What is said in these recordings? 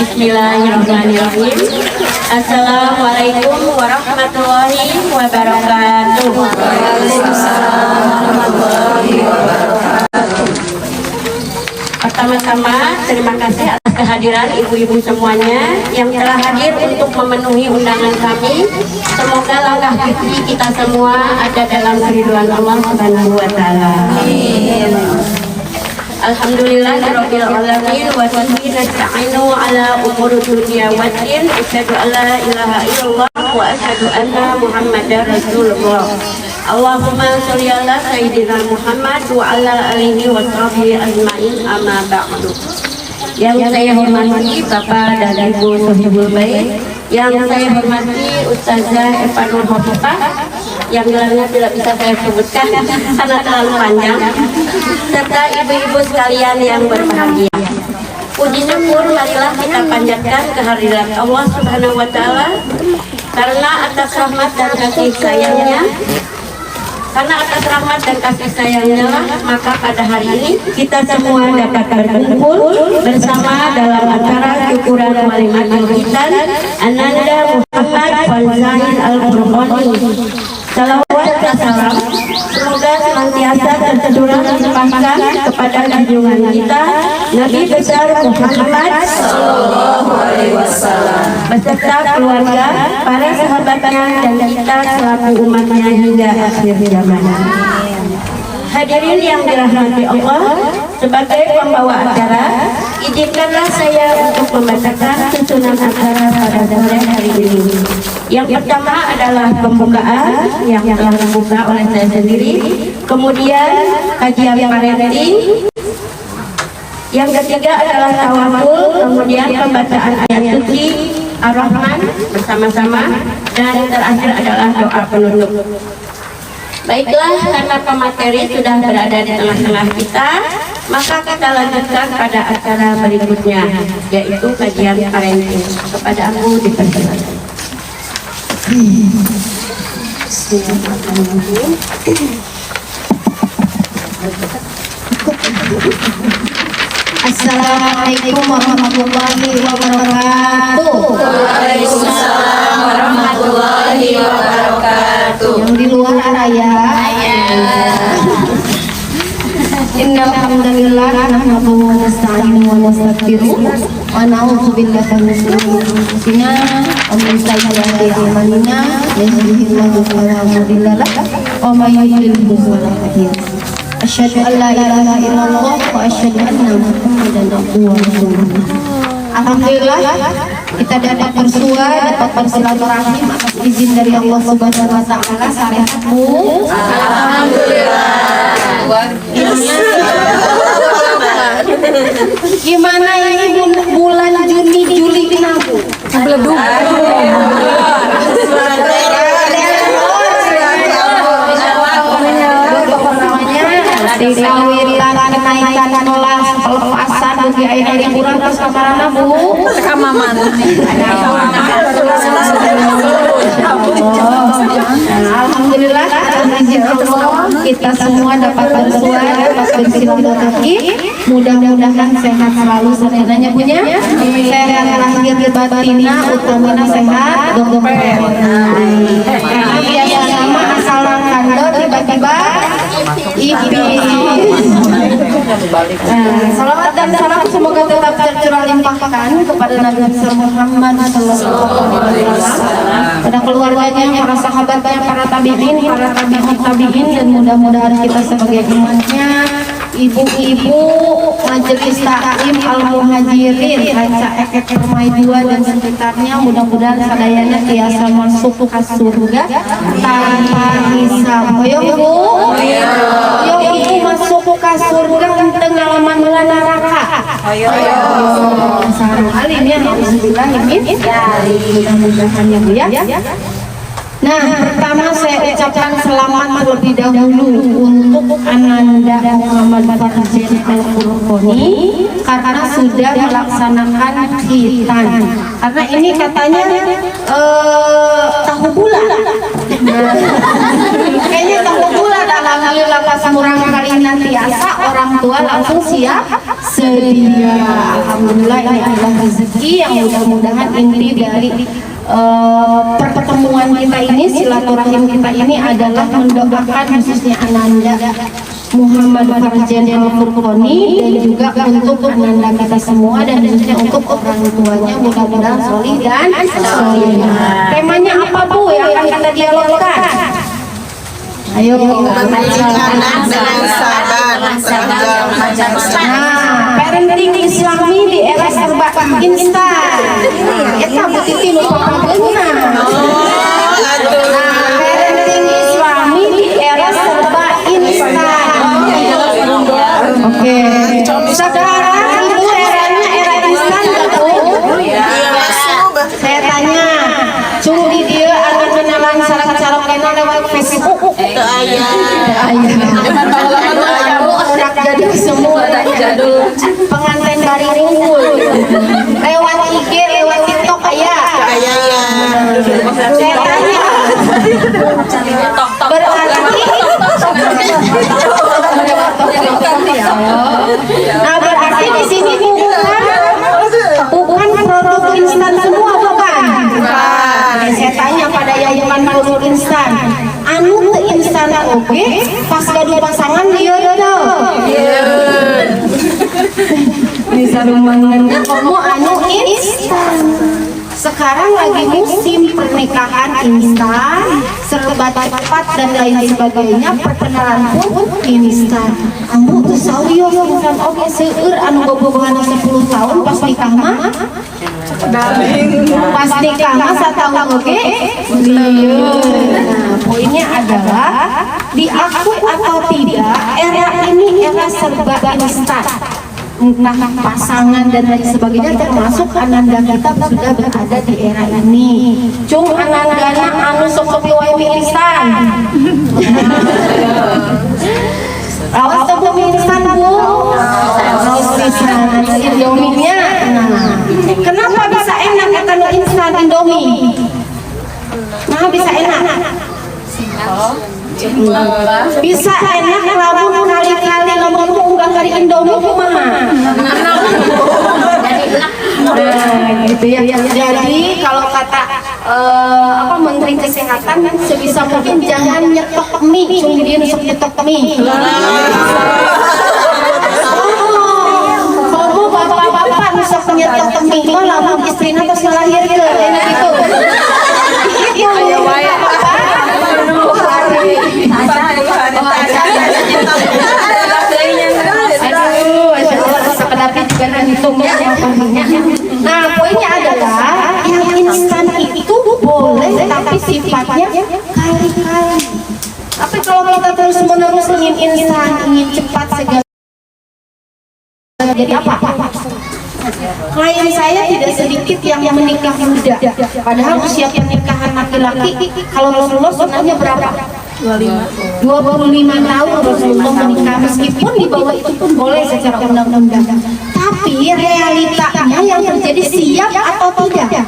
Bismillahirrahmanirrahim. Assalamualaikum warahmatullahi wabarakatuh. Waalaikumsalam warahmatullahi wabarakatuh. Pertama-tama terima kasih atas kehadiran ibu-ibu semuanya yang telah hadir untuk memenuhi undangan kami. Semoga langkah kaki kita semua ada dalam keridhaan Allah Subhanahu wa taala. Amin. Alhamdulillahirabbil alamin wa bihi nasta'inu ala umuri dunya waddin. Asyhadu an la ilaha illallah wa asyhadu anna Muhammadar Rasulullah. Allahumma sholli ala sayyidina Muhammad wa ala alihi wa sahbihi ajmain, amma ba'du. Yang saya hormati Bapak dan Ibu Sohibul Bait, yang saya hormati Ustazah Evanul Hofifah, yang gelarnya tidak bisa saya sebutkan karena terlalu panjang, serta ibu-ibu sekalian yang berbahagia. Puji syukur marilah kita panjatkan kehadirat Allah Subhanahu wa taala karena atas rahmat dan kasih sayangnya. Karena atas rahmat dan kasih sayangnya lah, maka pada hari ini kita semua dapat berkumpul bersama dalam acara syukuran walimatul khitan Ananda Muhammad Fanzain Al-Qur'ani. Salawat dan salam semoga senantiasa tercurah limpahkan kepada junjungan kita Nabi besar Muhammad Sallallahu Alaihi Wasallam beserta keluarga, para sahabatnya dan kita selaku umatnya hingga akhir zaman. Hadirin yang dirahmati Allah, sebagai pembawa acara, izinkanlah saya untuk membacakan susunan acara pada sore hari ini. Yang pertama adalah pembukaan yang telah dibuka oleh saya sendiri, kemudian kajian parenting, yang ketiga adalah tawaful, kemudian pembacaan ayat suci Ar-Rahman bersama-sama, dan terakhir adalah doa penutup. Baiklah, karena pemateri sudah berada di tengah-tengah kita, maka kita lanjutkan pada acara berikutnya, yaitu kajian parenting. Kepada aku dipersilakan. Assalamualaikum warahmatullahi wabarakatuh. Waalaikumsalam warahmatullahi wabarakatuh. Yang di luar area. Innal hamdalillah nahmaduhu wa nasta'inuhu wa nastaghfiruh wa na'udzu billahi min shururi anfusina wa min sayyiati a'malina. Man yahdihillahu fala mudilla lahu wa man yudlil fala hadiya lahu. Asyhadu an la ilaha illallah wa asyhadu anna Muhammadan abduhu wa rasuluh. Alhamdulillah kita dapat bersua, dapat bersilaturahim atas izin dari Allah Subhanahu wa taala. Syariatmu alhamdulillah. Gimana ini bulan Juni Juli kenapa? Beleduk. Dikawitan kenaikan kelas pelepasan bagi air dari kurang terus kamarana Bu kamaman. Alhamdulillah izin Allah kita semua dapat bersua, dapat bersilaturahmi. Mudah-mudahan sehat selalu sebenarnya punya sehat lahir batinnya, utamanya sehat dompet. Karena biasa nama asal kando tiba-tiba salawat dan salam semoga tetap tercurah limpahkan kepada Nabi Muhammad sallallahu alaihi wasallam, pada keluarganya, para sahabatnya, para tabi'in, para tabi'in, dan mudah-mudahan kita sebagai umatnya, ibu-ibu majelis taklim al-muhajirin Ranca Ekek Permai 2 dan sekitarnya, mudah-mudahan sadayana tiasa masuk ke surga tanpa hisab. Ayo Bu, ayo Ibu masuk ke surga untuk ngalaman neraka. Ayo sarung alim ya, bismillah mudah-mudahan ya Bu ya. Nah, pertama saya ucapkan selamat terlebih dahulu untuk Ananda Muhammad Fanzain Al-Qur'ani karena sudah melaksanakan khitan. Karena ini katanya tahu bulan. Kayaknya tahu bulan, alhamdulillah pas murang kali nantiasa orang tua langsung siap sedia. Alhamdulillah ini adalah rezeki yang mudah-mudahan inti dari pertemuan kita ini, silaturahim kita ini adalah mendoakan khususnya Ananda Muhammad Farjan Al-Furqoni dan juga untuk Ananda kita semua dan khususnya untuk orang tuanya mudah-mudahan solih dan solihah. Temanya apa Bu yang akan kita dialogkan? Ayo anak dengan sabar. Nah, parenting Islami di era serba instan. Eta bukti lupa pageuna. Nah, parenting Islami di era serba instan. Oke. Sekarang itu eranya era instan enggak Bu? Saya tanya, cung di dia akan kenalan salah-salah kena lewat Facebook. Anak jadi semua jadul pengantin dari unggul lewat IG, lewat TikTok aya. Saya tanya, nah berarti di sini bukan produk instan semua bukan? Saya tanya pada yayasan produk instan anu teu instan oge pas gaduh pasangan lieu teu. Ini sarumangan kamu anu instan. Sekarang lagi musim pernikahan instan, serba cepat dan lain sebagainya, perkenalan pun instan. Ambu tuh sawiyo bukan oge seueur anu bobogohan 10 tahun pas nikah mah. Pas nikah mah 1 tahun oge. Nah, poinnya adalah diakui atau tidak, era ini era serba instan. Entah pasangan dan lain sebagainya, termasuk Ananda kita sudah berada di era ini. Cung Anandana anu sok kopi wae mie instan. Awas teu mie instan Bu. Awas instan Indomie-nya. Nah, kenapa bisa enak eta nu instan Indomie? Nah, bisa enak. Bisa enak lamun kali-kali ngomong unggah dari Indomie kumaha. Nah, gitu ya. Jadi kalau kata Menteri Kesehatan sebisa mungkin jangan nyetok mie, cuma dia nusuk nyetok mie. Kalau bapak-bapak nusuk nyetok mie, lamun istrina terus ngelahirkeun gitu. Ayo wae. Nah, poinnya adalah yang instan itu boleh, tapi sifatnya kali-kali. Tapi kalau kita terus-menerus ingin instan, ingin cepat segala, jadi apa? Klien saya tidak sedikit yang menikah muda. Padahal usia pernikahan laki-laki kalau Rasulullah sebenarnya berapa? 25 tahun Rasulullah menikah, meskipun di bawah itu pun boleh secara undang-undang. Tapi realitanya yang terjadi siap atau tidak?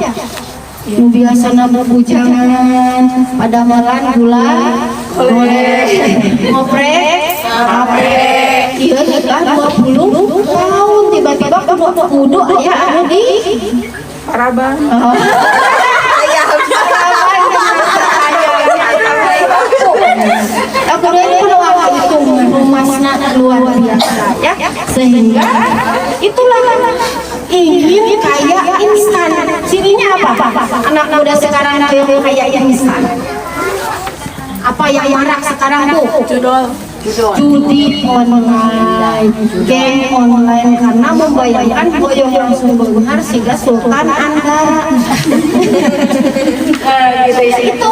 Biasanya berbujangan pada malam gula boleh ngoprek iya nikah 20 tahun tiba-tiba kudu aya anu di Paraban. Aku itu rumahnya luar biasa ya, sehingga itulah ingin kaya instan. Sininya apa? Anak muda sekarang yang kaya instan. Apa yang marak sekarang Bu? Judi online, game online, karena membayangkan boyong langsung benar sehingga Sultan Anggara. Gitu ya. Itu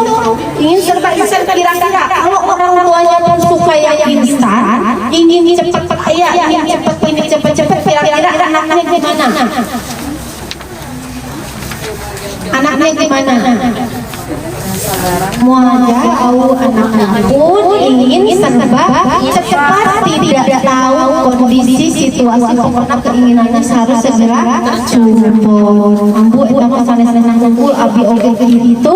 ingin serba instan. Kira-kira kalau orang tuanya pun suka yang instan, ingin cepat kaya, ingin cepat ini cepat-cepat, kira-kira anaknya gimana? Anaknya gimana? Muajau anak-anak pun ingin serba cepat, tidak tahu kondisi situasi, pokoknya keinginannya harus segera jumbo. Ambu eta mah sanes-sanes ngumpul abi oge gitu.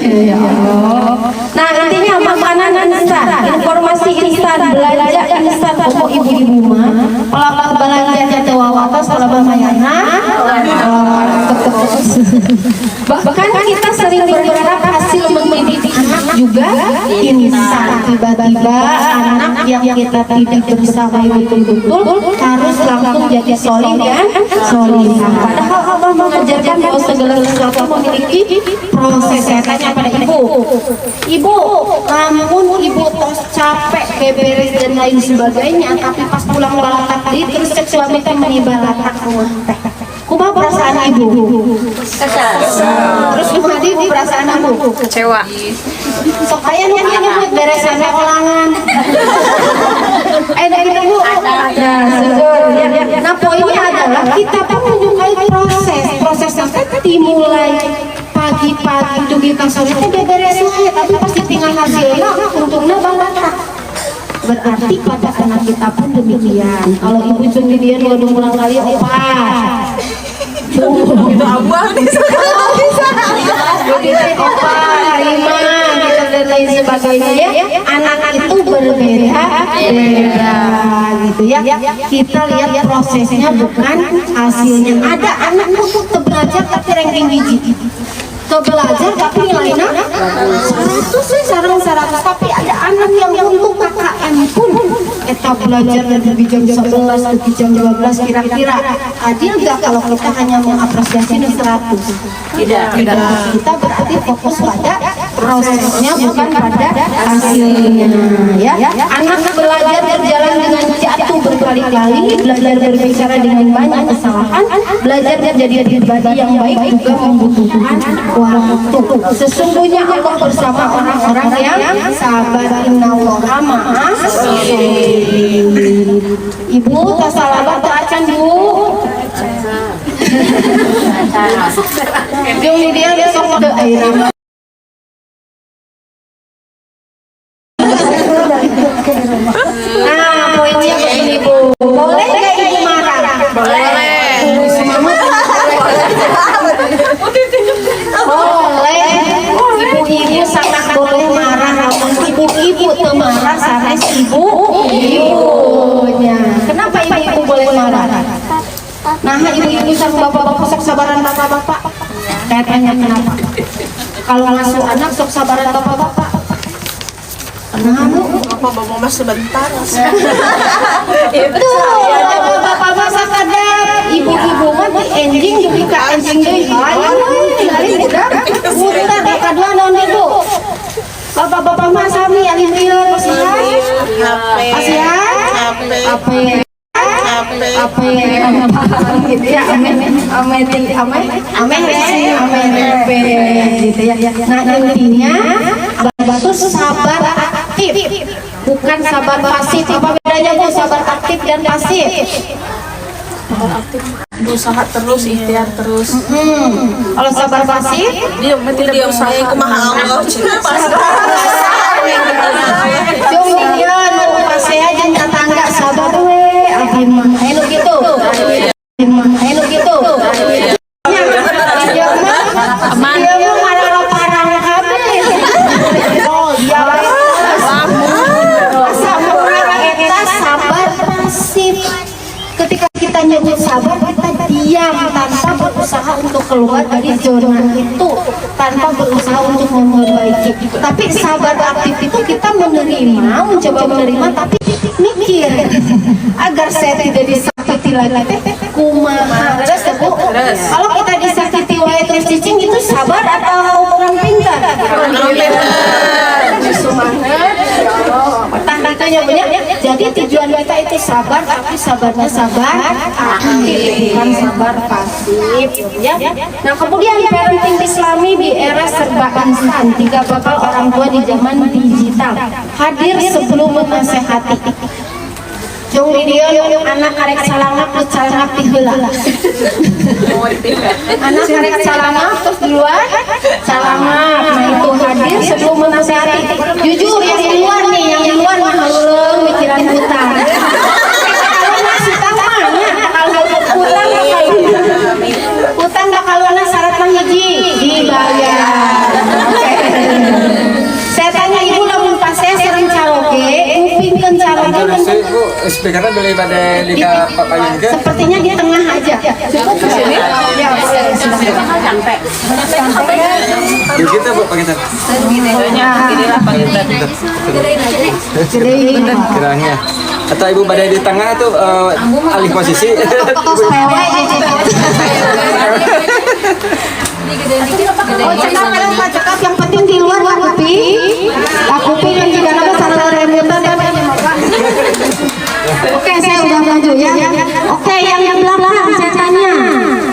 Ya Allah. Nah, intinya makanan instan, informasi instan, belanja instan, pokok ibu-ibu mah pelapar belanja teh wawatos pelapar mayana. Bahkan kita sering berharap hasil mendidik anak juga instan. Tiba-tiba anak yang kita tidak bersama betul-betul harus langsung jadi solih dan solihah. Padahal Allah mengajarkan bahwa segala sesuatu memiliki proses. Saya tanya pada ibu, namun ibu tos capek beberes dan lain sebagainya, tapi pas pulang balatak terus cek suami teh menibalatak rumah teh. Kumaha perasaan ibu? Kesal. Terus kumaha ibu perasaan ibu? Kecewa. Sok aya nu nyebut beresan olangan. Dari ibu. Nah, poinnya adalah kita pun menyukai prosesnya dimulai pagi-pagi dugi ka sore teh beberes we, tapi pasti tinggal hasilnya untungnya balatak. Berarti pada anak kita pun demikian. Kalau ibu cuma dia 2 bulan kali opa. Itu abah bisa. Begitu opa, Rima, gitu dan lain sebagainya ya. Anak itu berbeda, gitu ya. Kita lihat prosesnya bukan hasilnya. Ada anak tuh belajar tapi ranking biji. Belajar tapi nilainya 100 sih, sarang 100, tapi ada anak yang untuk KKM pun kita belajar dari jam 11 ke jam 12 kira-kira adil gak kalau kita hanya mengapresiasi 100? Tidak. Kita berarti fokus pada prosesnya bukan pada hasilnya ya. Anak belajar berjalan dengan jatuh berkali-kali, belajar berbicara dengan banyak kesalahan, belajar menjadi pribadi yang baik juga membutuhkan waktu. Sesungguhnya Allah bersama orang-orang yang sabar. Innallaha ma'as sabirin. Ibu tas salabat teu acan Bu. Jeung dia besok teu ayeuna. Nah, poinnya begini Bu. Boleh nggak ibu marah? Boleh. Ibu-ibu sangat boleh marah, namun ibu-ibu tuh marah sanes ibunya. Kenapa ibu-ibu boleh marah? Nah, ibu-ibu sama bapak-bapak sok sabaran bapak-bapak. Saya tanya kenapa? Kalau ngasuh anak sok sabaran bapak-bapak. Bapak-bapak mas sebentar. Itu bapak-bapak masa kadang ibu-ibu mah di ending demi ka anjing deui. Ayo dari budak. Budak kadua naon ibu? Bapak-bapak mah sami alimieur kasihan. Kasihan. Apa gitu ya, amin gitu ya. Nah, intinya batu sabar aktif, bukan sabar pasif. Apa bedanya Bu, sabar aktif dan pasif? Sabar aktif, berusaha terus, ikhtiar terus. Kalau sabar pasif, Dia tidak berusaha kumaha Allah. jom dia pas saya jeung tetangga sabar we, akhir mah anu gitu. Anu gitu. Dia mah malah parang kabeh. Oh, dia kita sabar pasif. Ketika kita nyebut sabar, kita diam tanpa berusaha untuk keluar dari zona itu, tanpa berusaha untuk memperbaiki. Tapi sabar aktif itu kita menerima, mencoba menerima, tapi mikir agar saya tidak disakiti lagi. Kumaha? Terus Bu, kalau kita disakiti wae terus cicing itu sabar atau orang pintar? Orang pintar. Tandanya banyak. Jadi tujuan kita itu sabar, tapi sabarnya sabar aktif, bukan sabar pasif ya. Nah, kemudian parenting Islami di era serba instan, 3 bakal orang tua di zaman digital hadir sebelum menasehati. Jong video anak karek salangap terus salangap tiheula. Anak karek salangap terus duluan salangap. Nah itu hadir sebelum menasihati. Jujur yang di luar nih, yang di luar mah halureung mikiran hutang. Kalau masih tamanya kalau hutang bakaluna syarat mah hiji dibayar. Saya tanya ibu lamun pas saya sering caroge, upingkeun caroge speakernya boleh pada di papanya juga. sepertinya di tengah aja. Cukup ke sini? Ya, boleh. Sampai. Di kita Bu Pak kita. Kiranya. Atau ibu pada di tengah tuh alih posisi. Tos pewe Oh, cekap kadang Pak cekap yang penting di luar lah kuping. Kuping yang juga nama salah remutan dan Oke, saya udah maju ya. Oke, yang di belakang saya tanya,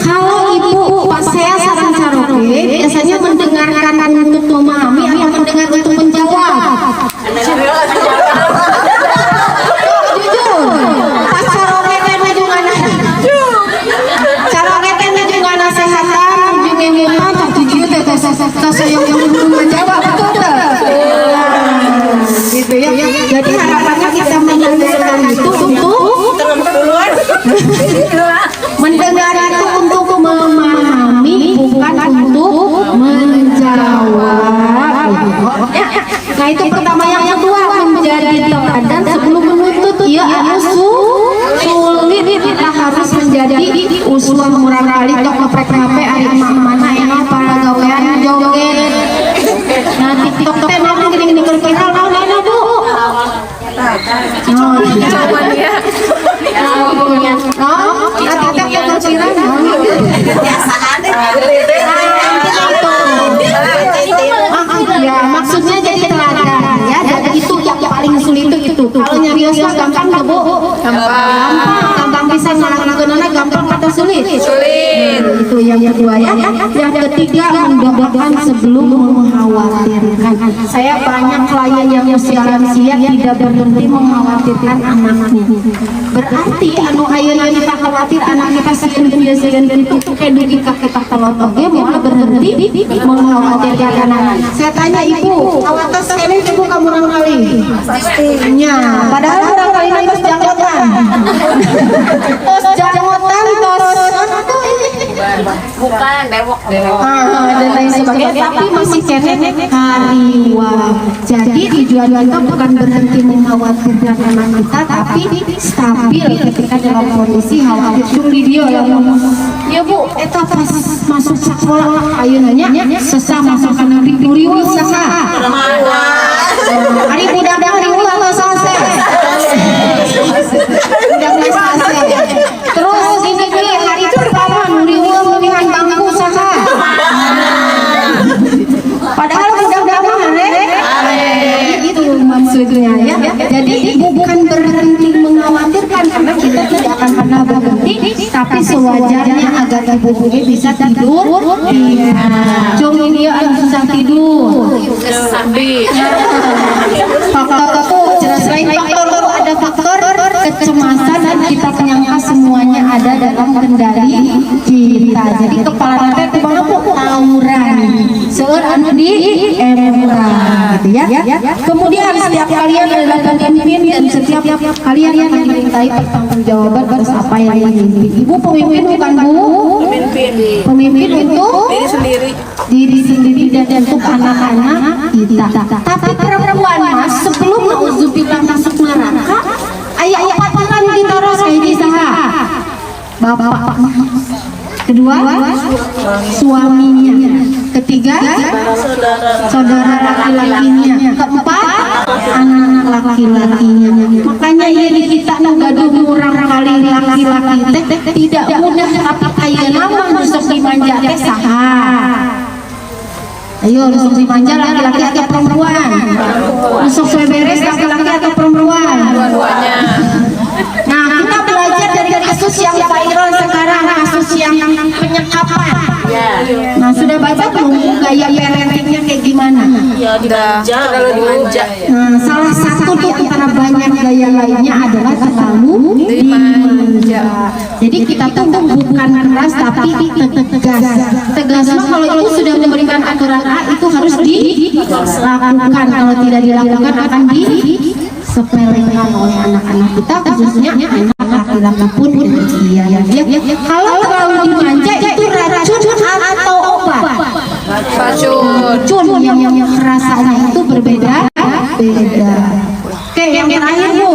kalau ibu pas saya sarang caroge biasanya mendengarkan untuk memahami atau mendengar untuk menjawab? Jujur, pas caroge teh nuju ngana sehatan, juga mutan, tak jujur teh yang menjawab betul tak? Gitu ya. Jadi harapannya kita mendengarkan itu untuk mendengar itu untuk memahami, bukan untuk menjawab. Nah itu pertama. Yang kedua, menjadi teladan sebelum menuntut. Ia sulit, kita harus menjadi uswah murah kali tok ngeprek HP ari mana enak para gawean joget. Nah TikTok teh mah gini viral naon Bu. Jawaban dia. Ya maksudnya jadi teladan ya, jadi itu yang paling sulit itu. Kalau nyarios mah gampang nggak Bu? Gampang bisa ngelakuinnya, gampang atau sulit? Sulit. Itu yang kedua ya. Yang ketiga, mendoakan sebelum mengkhawatirkan. Saya banyak klien yang usia lansia tidak berhenti mengkhawatirkan anaknya. Berarti anu ayeuna kita khawatir anak kita sekian itu kayak dugi kita telot oge mau berhenti mengkhawatirkan anak. Saya tanya ibu, awatas ini ibu kamu orang kali? Pastinya. Padahal orang kali tos janggotan. Tos janggotan Bukan bewok. Dan lain sebagainya, tapi masih kene hariwa. Jadi tujuan kita bukan berhenti mengkhawatirkan anak kita, tapi stabil ketika dalam kondisi khawatir. Curi dia yang ya Bu, eta pas masuk sekolah ayeuna sesama masukkan riweuh saha. Hari budak riweuh atau sase. Budak sase. Terus ini hari pertama riweuh pilihan bangku saha. Padahal budak itu maksudnya ya. Jadi bukan berhenti mengkhawatirkan karena kita tidak akan pernah berhenti, tapi sewajarnya agar ibu bisa tidur. Iya. Jom dia bisa tidur. Faktor itu jelas lain faktor ada faktor kecemasan dan kita menyangka semuanya ada dalam kendali kita. Jadi kepala nanti kemana Bu? Tawuran. Seueur anu di emuran gitu ya. Kemudian setiap kalian adalah pemimpin dan setiap kalian yang dimintai pertanggungjawaban atas apa yang dipimpin. Ibu pemimpin bukan Bu? Pemimpin untuk diri sendiri dan untuk anak-anak kita. Tapi perempuan mas sebelum nauzubillah masuk neraka, ayah paturan ditaruh di saha. Bapak. Kedua, suaminya. Ketiga, saudara laki-lakinya. Keempat, anak-anak laki-lakinya. Makanya ini kita gaduh murang kali laki-laki tidak mudah, tapi ayeuna mah nusuk dimanja teh saha. Ayo nusuk dimanja laki-laki atau perempuan? Nusuk beres laki-laki atau perempuan? Dua-duanya. Nah, kita belajar dari kasus yang viral sekarang, kasus yang penyekapan. Nah, sudah baca belum gaya parentingnya kayak mana? Ya dimanja. Kalau dimanja. Nah, salah satu di antara banyak gaya lainnya adalah terlalu dimanja. Jadi kita tuh bukan keras tapi tegas. Tegas mah kalau itu sudah memberikan aturan A itu harus dilakukan. Kalau tidak dilakukan akan disepelekan oleh anak-anak kita, khususnya anak laki-laki pun demikian. Kalau terlalu dimanja itu racun atau obat? Racun yang rasanya itu berbeda. Oke, yang terakhir Bu,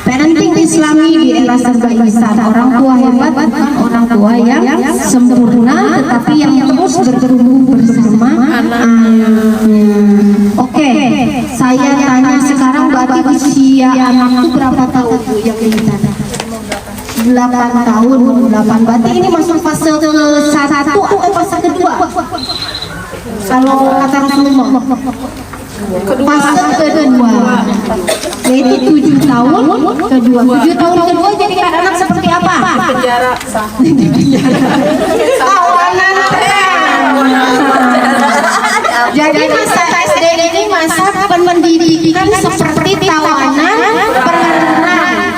parenting Islami di era serba instan. Orang tua hebat, orang tua yang sempurna, tetapi yang terus bertumbuh bersama anaknya. Oke, saya tanya sekarang berarti usia anak itu berapa tahun Bu yang ini? 8 tahun, 8 berarti ini masuk fase ke-1 atau fase kedua? Kalau kata Rasulullah fase kedua, yaitu 7 tahun kedua. 7 tahun kedua jadi anak seperti apa? Penjara. Tawanan. Jadi masa SD ini masa pendidikan seperti tawanan perenang.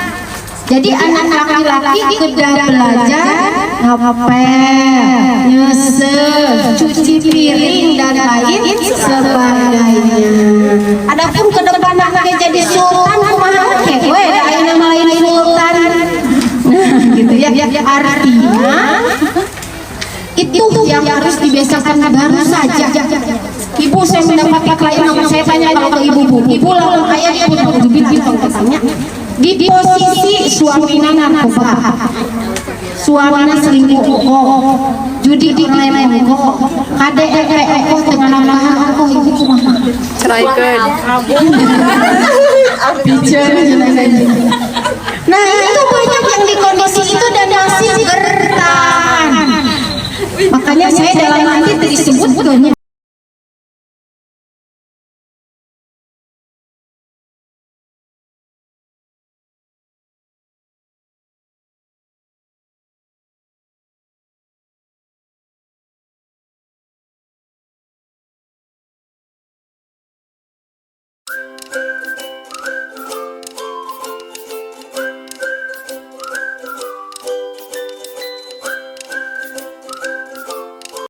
Jadi anak laki-laki sudah belajar ngepel, nyesel, cuci piring dan lain sebagainya. Adapun ke depan anaknya jadi sultan, kumaha ke? Weh, aya nama lain sultan. Gitu ya. Artinya itu yang harus dibiasakan baru saja. Ibu, saya mendapatkan klien, saya tanya ke ibu, ibu langsung ayah ibu bilang katanya di posisi suaminya narkoba, suaminya selingkuh, judi online, KDRT, dengan namahan ibu kumaha Ceraikan. Nah itu banyak yang di kondisi itu dan masih bertahan. Makanya saya dalam hati disebut